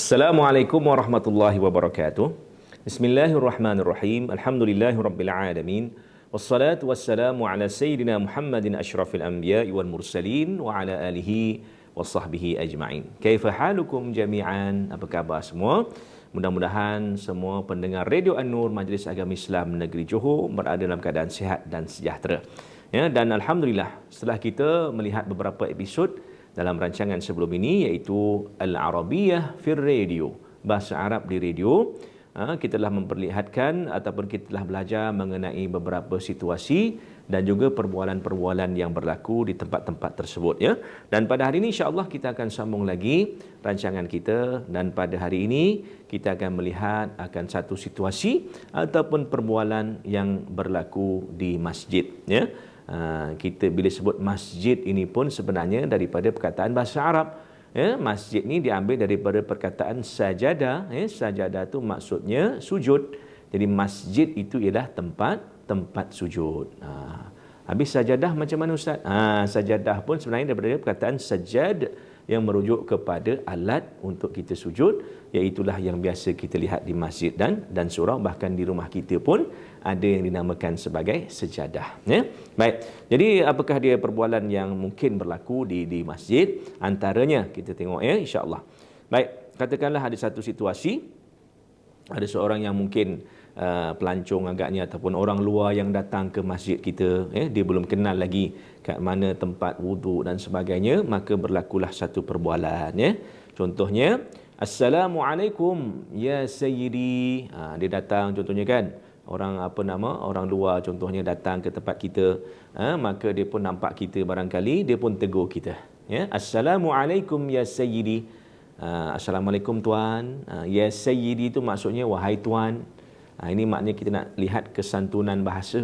Assalamualaikum warahmatullahi wabarakatuh. Bismillahirrahmanirrahim. Alhamdulillahirabbil alamin. Wassalatu wassalamu ala sayyidina Muhammadin asyrafil anbiya'i wal mursalin wa ala alihi wasahbihi ajma'in. Kaifa halukum jami'an? Apa khabar semua? Mudah-mudahan semua pendengar Radio An-Nur Majlis Agama Islam Negeri Johor berada dalam keadaan sihat dan sejahtera. Ya, dan alhamdulillah setelah kita melihat beberapa episod dalam rancangan sebelum ini, iaitu Al-Arabiyah fir Radio, bahasa Arab di radio, kita telah memperlihatkan ataupun kita telah belajar mengenai beberapa situasi dan juga perbualan-perbualan yang berlaku di tempat-tempat tersebut, ya. Dan pada hari ini insya-Allah kita akan sambung lagi rancangan kita, dan pada hari ini kita akan melihat akan satu situasi ataupun perbualan yang berlaku di masjid, ya. Kita bila sebut masjid ini pun sebenarnya daripada perkataan bahasa Arab, ya. Masjid ni diambil daripada perkataan sajadah, ya. Sajadah tu maksudnya sujud. Jadi masjid itu ialah tempat sujud. Habis sajadah macam mana Ustaz? Sajadah pun sebenarnya daripada perkataan sajad yang merujuk kepada alat untuk kita sujud, iaitulah yang biasa kita lihat di masjid dan surau, bahkan di rumah kita pun ada yang dinamakan sebagai sejadah, ya. Baik. Jadi apakah dia perbualan yang mungkin berlaku di masjid? Antaranya kita tengok, ya, insya-Allah. Baik, katakanlah ada satu situasi, ada seorang yang mungkin pelancong agaknya ataupun orang luar yang datang ke masjid kita, dia belum kenal lagi kat mana tempat wuduk dan sebagainya, maka berlakulah satu perbualan, ya. Contohnya, Assalamualaikum ya sayyidi. Dia datang contohnya, kan, orang luar contohnya datang ke tempat kita, maka dia pun nampak kita barangkali, dia pun tegur kita, ya. Assalamualaikum ya sayyidi. Assalamualaikum tuan. Ya sayyidi itu maksudnya wahai tuan. Ini maknanya kita nak lihat kesantunan bahasa.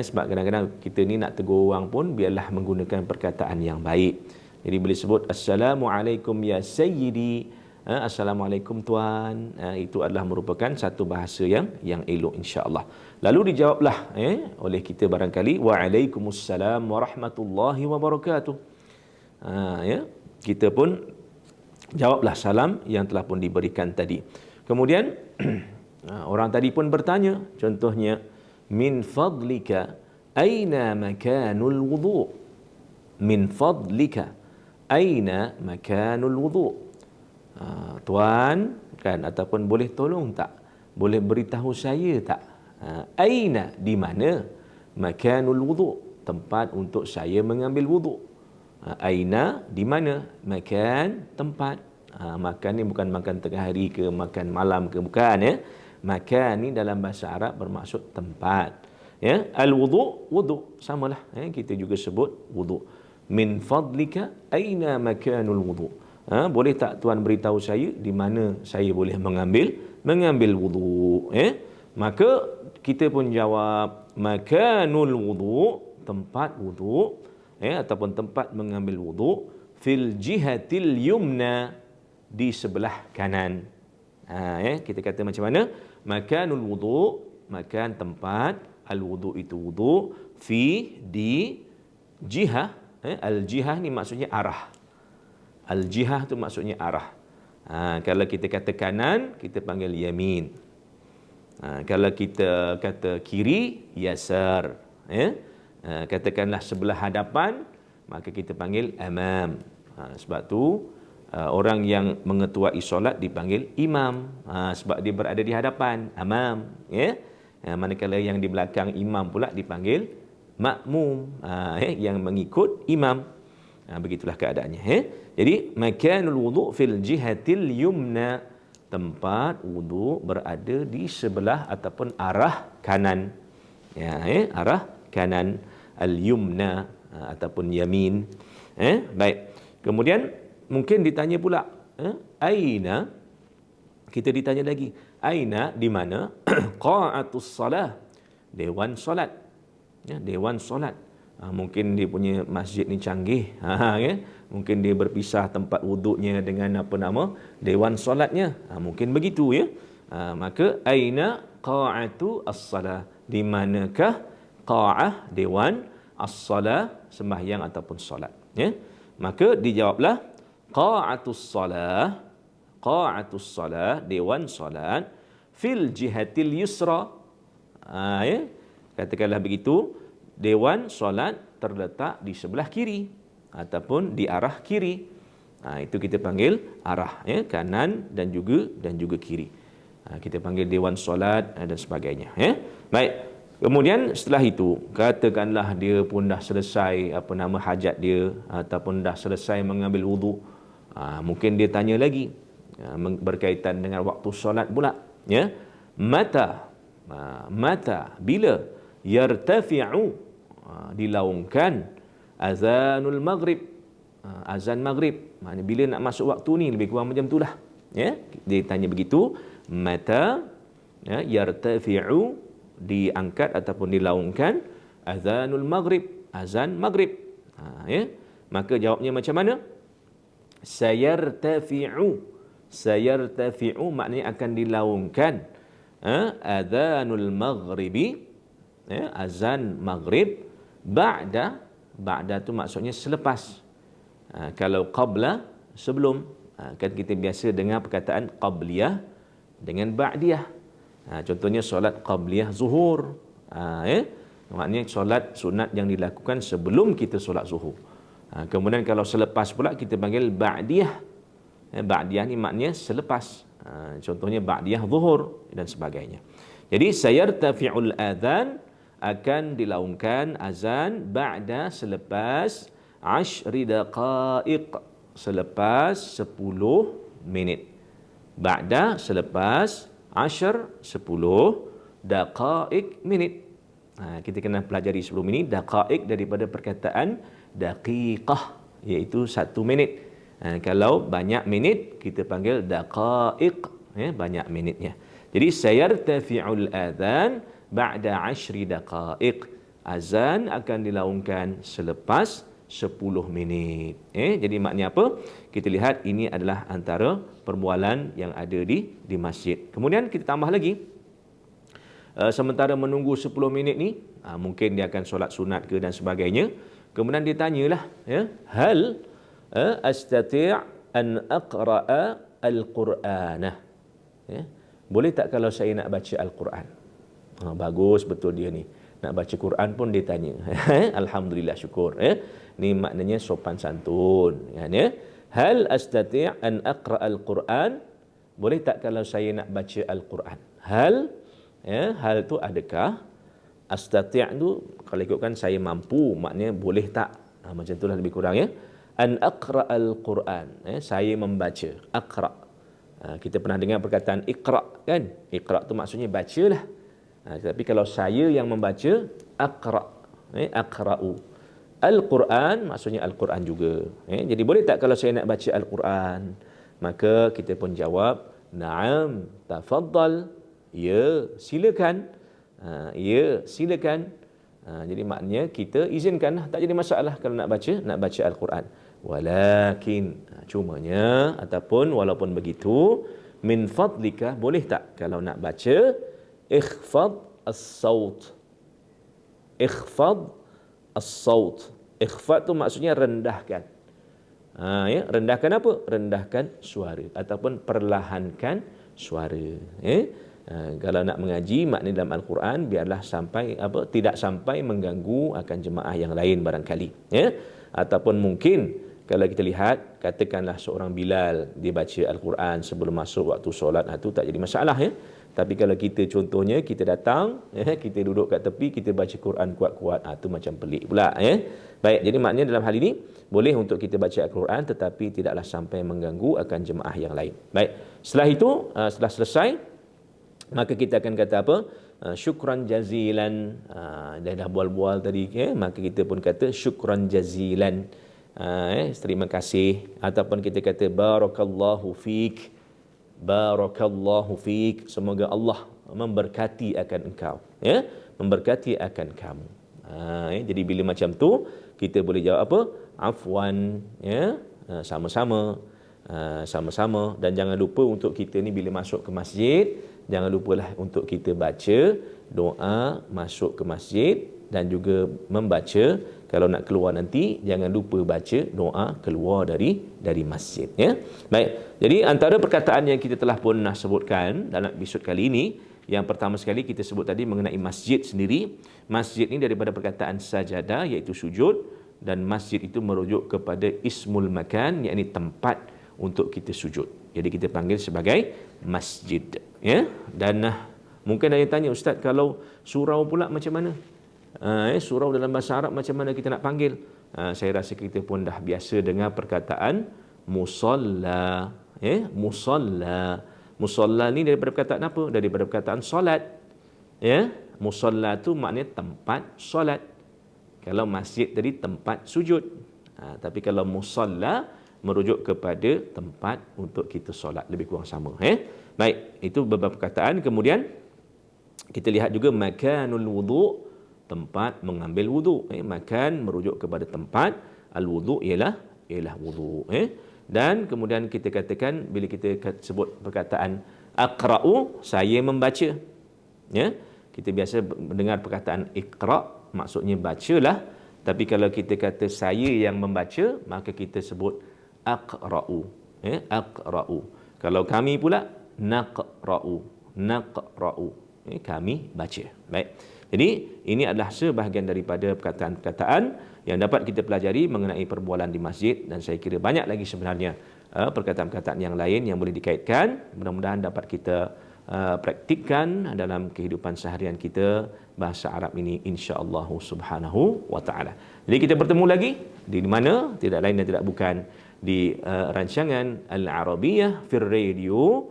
Sebab kadang-kadang kita ni nak tegur orang pun biarlah menggunakan perkataan yang baik. Jadi boleh sebut Assalamualaikum ya sayyidi, Assalamualaikum tuan. Itu adalah merupakan satu bahasa yang elok, insya-Allah. Lalu dijawablah oleh kita barangkali, Waalaikumsalam warahmatullahi wabarakatuh. Ya, kita pun jawablah salam yang telah pun diberikan tadi. Kemudian orang tadi pun bertanya, contohnya, min fadlika aina makanul wudu'. Min fadlika aina makanul wudu'. Tuan, kan, ataupun boleh tolong tak? Boleh beritahu saya tak? Aina, di mana? Makanul wudu', tempat untuk saya mengambil wudu'. Aina, di mana? Makan, tempat. Makan ni bukan makan tengah hari ke makan malam ke, bukan, ya. Makan ni dalam bahasa Arab bermaksud tempat, ya. Al-wudu', wudu', samalah, ya. Kita juga sebut wudu'. Min fadlika aina makanul wudu'. Boleh tak tuan beritahu saya di mana saya boleh mengambil wudu', ya. Maka kita pun jawab makanul wudu', tempat wudu', ya, ataupun tempat mengambil wudu', fil jihatil yumna, di sebelah kanan. Ya, kita kata macam mana? Makanul wudu', makan tempat, al wudu' itu wudu', fi, di, jihah, al jihah ni maksudnya arah. Al jihah tu maksudnya arah. Kalau kita kata kanan, kita panggil yamin. Kalau kita kata kiri, yasar, ya. Katakanlah sebelah hadapan, maka kita panggil amam. Sebab tu orang yang mengetuai solat dipanggil imam, sebab dia berada di hadapan, amam, ya. Manakala yang di belakang imam pula dipanggil makmum, yang mengikut imam. Begitulah keadaannya, ya. Jadi makanul wudu' fil jihatil yumna, tempat wudu' berada di sebelah ataupun arah kanan, ya, arah kanan, al yumna ataupun yamin. Baik. Kemudian mungkin ditanya pula, aina, kita ditanya lagi, aina, di mana? Qa'atus salah, dewan solat, ya, dewan solat. Mungkin dia punya masjid ni canggih, ya. Mungkin dia berpisah tempat wuduknya dengan dewan solatnya, mungkin begitu, ya. Maka aina qa'atu as-salah, di manakah qa'ah, dewan, as-salah, sembahyang ataupun solat, ya. Maka dijawablah qa'atus salah, qa'atus salat, dewan salat, fil jihatil yusra. Ya, katakanlah begitu, dewan solat terletak di sebelah kiri ataupun di arah kiri. Itu kita panggil arah, ya, kanan dan juga kiri. Kita panggil dewan solat dan sebagainya, ya. Baik. Kemudian setelah itu, katakanlah dia pun dah selesai hajat dia ataupun dah selesai mengambil wudu. Mungkin dia tanya lagi berkaitan dengan waktu solat pula, ya. Mata bila yartafi'u, dilaungkan azanul maghrib, azan maghrib. Maknanya bila nak masuk waktu ni, lebih kurang macam itulah, ya. Dia tanya begitu, mata, ya, yartafi'u, diangkat ataupun dilaungkan azanul maghrib, azan maghrib. Ya, maka jawabnya macam mana? Sayartafi'u maknanya akan dilaungkan azanul maghribi, ya, azan maghrib, ba'da tu maksudnya selepas. Kalau qabla, sebelum. Kan kita biasa dengar perkataan qabliyah dengan ba'diyah. Contohnya solat qabliyah zuhur, ya, maknanya solat sunat yang dilakukan sebelum kita solat zuhur. Kemudian kalau selepas pula kita panggil ba'diyah. Ba'diyah ni maknanya selepas. Contohnya ba'diyah zuhur dan sebagainya. Jadi sayartafi'ul adzan, akan dilaungkan azan ba'da, selepas 10 daqaiq, selepas 10 minit. Ba'da, selepas 10 daqaiq, minit. Kita kena pelajari sebelum ini daqaiq daripada perkataan daqiqah, iaitu 1 minit. Kalau banyak minit kita panggil daqaiq, ya, banyak minitnya. Jadi sayartafi'ul adzan ba'da 10 daqaiq, azan akan dilaungkan selepas 10 minit. Jadi maknanya apa? Kita lihat ini adalah antara perbualan yang ada di masjid. Kemudian kita tambah lagi, sementara menunggu 10 minit ni, mungkin dia akan solat sunat ke dan sebagainya. Kemudian dia tanyalah, ya, hal astati' an aqra'a al-Qur'anah. Ya, boleh tak kalau saya nak baca Al-Quran? Bagus betul dia ni. Nak baca Quran pun dia tanya. Alhamdulillah, syukur. Ni maknanya sopan santun. Ya. Hal astati' an aqra' al-Quran? Boleh tak kalau saya nak baca Al-Quran? Hal, ya, hal tu adakah? Astati' tu kalau ikutkan saya mampu, maknanya boleh tak? Macam itulah lebih kurang, ya. An aqra' al-Quran, ya, saya membaca. Aqra'. Kita pernah dengar perkataan iqra', kan? Iqra' tu maksudnya bacalah. Tapi kalau saya yang membaca, aqra', aqra'u. Al-Quran maksudnya Al-Quran juga. Jadi boleh tak kalau saya nak baca Al-Quran? Maka kita pun jawab, na'am, tafaddal. Ya, silakan. Ya, silakan. Jadi maknanya kita izinkanlah, tak jadi masalah kalau nak baca Al-Quran. Walakin, cumanya ataupun walaupun begitu, min fadlika, boleh tak kalau nak baca ikhfad as-saut. Ikhfad as-saut. Ikhfad tu maksudnya rendahkan. Ya, rendahkan apa? Rendahkan suara ataupun perlahankan suara. Kalau nak mengaji makna dalam Al-Quran, biarlah sampai tidak sampai mengganggu akan jemaah yang lain barangkali, ya. Ataupun mungkin kalau kita lihat, katakanlah seorang Bilal dia baca Al-Quran sebelum masuk waktu solat, itu tak jadi masalah, ya. Tapi kalau kita contohnya kita datang, ya, kita duduk kat tepi, kita baca Quran kuat-kuat, itu macam pelik pula, ya. Baik, jadi maknanya dalam hal ini boleh untuk kita baca Al-Quran tetapi tidaklah sampai mengganggu akan jemaah yang lain. Baik, setelah itu, setelah selesai, maka kita akan kata apa? Syukran jazilan. Dah bual-bual tadi, maka kita pun kata syukran jazilan. Terima kasih. Ataupun kita kata barakallahu fiik. Barakallahu fiik. Semoga Allah memberkati akan engkau. Ya? Memberkati akan kamu. Jadi bila macam tu, kita boleh jawab apa? Afwan. Ya? Sama-sama. Sama-sama. Dan jangan lupa untuk kita ni bila masuk ke masjid, jangan lupalah untuk kita baca doa masuk ke masjid dan juga membaca kalau nak keluar nanti jangan lupa baca doa keluar dari masjid, ya. Baik. Jadi antara perkataan yang kita telah pun sebutkan dalam episod kali ini, yang pertama sekali kita sebut tadi mengenai masjid sendiri. Masjid ini daripada perkataan sajadah, iaitu sujud, dan masjid itu merujuk kepada ismul makan, iaitu tempat untuk kita sujud. Jadi kita panggil sebagai masjid, ya. Dan mungkin ada yang tanya, Ustaz, kalau surau pula macam mana? Surau dalam bahasa Arab macam mana kita nak panggil? Saya rasa kita pun dah biasa dengar perkataan musalla, musalla. Musalla ni daripada perkataan apa? Daripada perkataan solat, ya. Musalla tu maknanya tempat solat. Kalau masjid tadi tempat sujud. Tapi kalau musalla merujuk kepada tempat untuk kita solat, lebih kurang sama, Baik, itu beberapa perkataan. Kemudian kita lihat juga makanul wudu', tempat mengambil wudu'. Makan merujuk kepada tempat, al-wudu' ialah wudu'. Dan kemudian kita katakan, bila kita sebut perkataan aqra'u, saya membaca. Ya, kita biasa mendengar perkataan iqra', maksudnya bacalah. Tapi kalau kita kata saya yang membaca, maka kita sebut aqra'u. Aqra'u. Kalau kami pula naqra'u. Kami baca. Baik. Jadi ini adalah sebahagian daripada perkataan-perkataan yang dapat kita pelajari mengenai perbualan di masjid, dan saya kira banyak lagi sebenarnya perkataan-perkataan yang lain yang boleh dikaitkan. Mudah-mudahan dapat kita praktikkan dalam kehidupan seharian kita bahasa Arab ini, insya-Allah subhanahu wa taala. Jadi kita bertemu lagi di mana? Tidak lain dan tidak bukan di rancangan Al-Arabiyah fir Radio,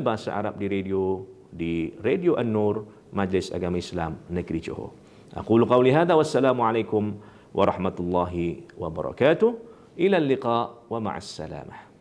bahasa Arab di Radio An-Nur, Majlis Agama Islam Negeri Johor. Aqulu qawli hadza, wassalamu alaikum warahmatullahi wabarakatuh. Ila al-liqa wa ma'as salamah.